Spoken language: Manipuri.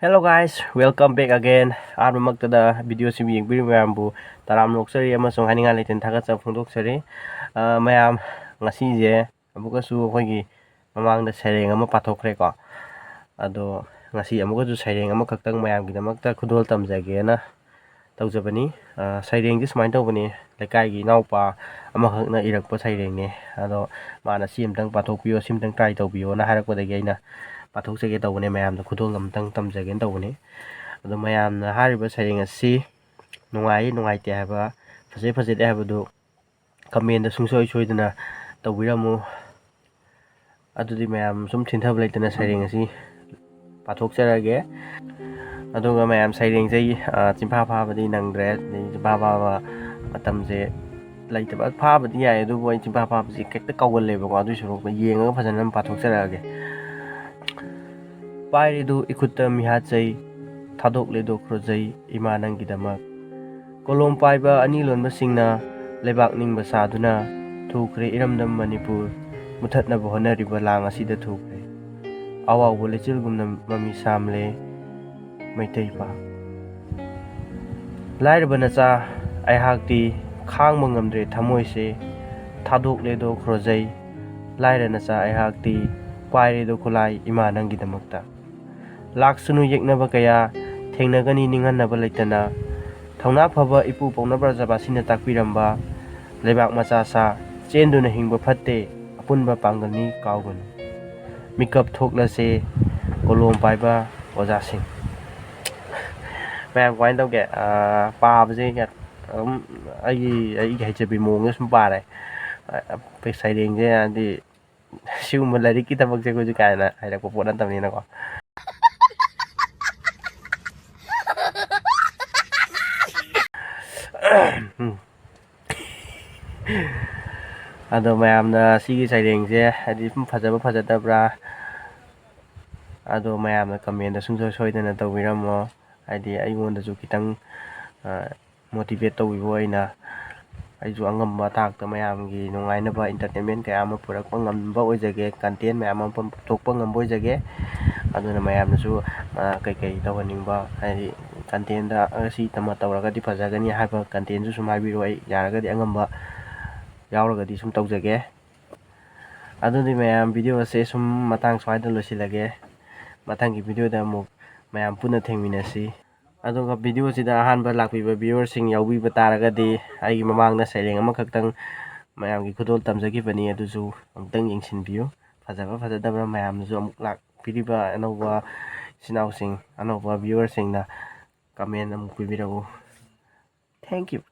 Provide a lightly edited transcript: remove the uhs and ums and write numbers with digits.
Hello guys, welcome back again. Armamaktada video si yengbi mayambu taram noksari amasong haninga leitin thagatsa phongdoksari. Mayam ngasi je amukasu akhoi mamangda sereng ama pathokre ko. Ado ngasi amukasu sereng ama khaktang mayam gidamakta khudol tamjage na tawjabani. Sereng ji smain tawbani lekai gi naupa ama khakna irakpa sereng ne. Ado mana simtang pathokpiyo simtang try tawbiyo na harakpadagi aina pathokjage tawbane mayamda khudol amtang tamjage tawbani. Ado mayamna hariba sereng asi nungai nungaite haba fajai fajai habadu comment da sungsoi soidana tawbiramu. Adudi mayam sum thinthab leitana sereng asi pathokjarage. Aduga mayam sereng jai chimpa phabadi nangdre chimpa phaba matamje leitaba phabadi yai adu boy chimpa phabji kekta kawgal leba ko adu suruk yenga phajana pathokjarage. Pairidu ikutta mihachai Thadokle Khrojei Ema Nanggi Damak kolom paiba ani lonba singna lebak ningba saduna thukre iramdam Manipur muthatna honariba lang asida thukre awaw bolechil gumna mami samle maitai pa lairba nacha aihakti khangba ngamdre thamoise Thadokle Khrojei laira nacha aihakti pairidu khulai Ema Nanggi Damakta laksunu yeknaba kaya thengnagani ninghanaba leitana thongna phaba ipu pawnabra jabasina takpiramba lebak macha sa chenduna hingba phatte apunba pangalni kauganu mikap thoklase kolom paiba oja sing mayam kwain tawge paabje ga ai haichabi mong sum pare pe saireng je andi siuma lari ki tabak je ko ju kaina haira ko podan tamni na ko ado mayamna sigi saireng je adi phajaba phajadabra ado mayamna comment da sungsoi soidana tawbiramo adi aigonda ju kitang motivate tawbibo aina aiju angamba takta mayamgi nungainaba entertainment kaya ama purakpa ngamba oijage content mayam ama thokpa ngamba oijage aduna mayamna su kai tawhaningba adi content da asi tama tawragadi phajagani haiba content su maibiro ai yaragadi angamba yauragadi sum tawjage adudi mayam video ase sum matang swaida losilage mathangi video da amuk mayam puna thengminasi aduga video sida ahanba lakpiba viewer sing yaubiba taragadi aigi mamangna sereng ama khaktang mayamgi khudol tamjagibani aduju amtang yengsinbiyo phajaba phajadabra mayamju amuk lakpiriba anauba sinausing anauba viewer singna comment amuk pibirago. Thank you.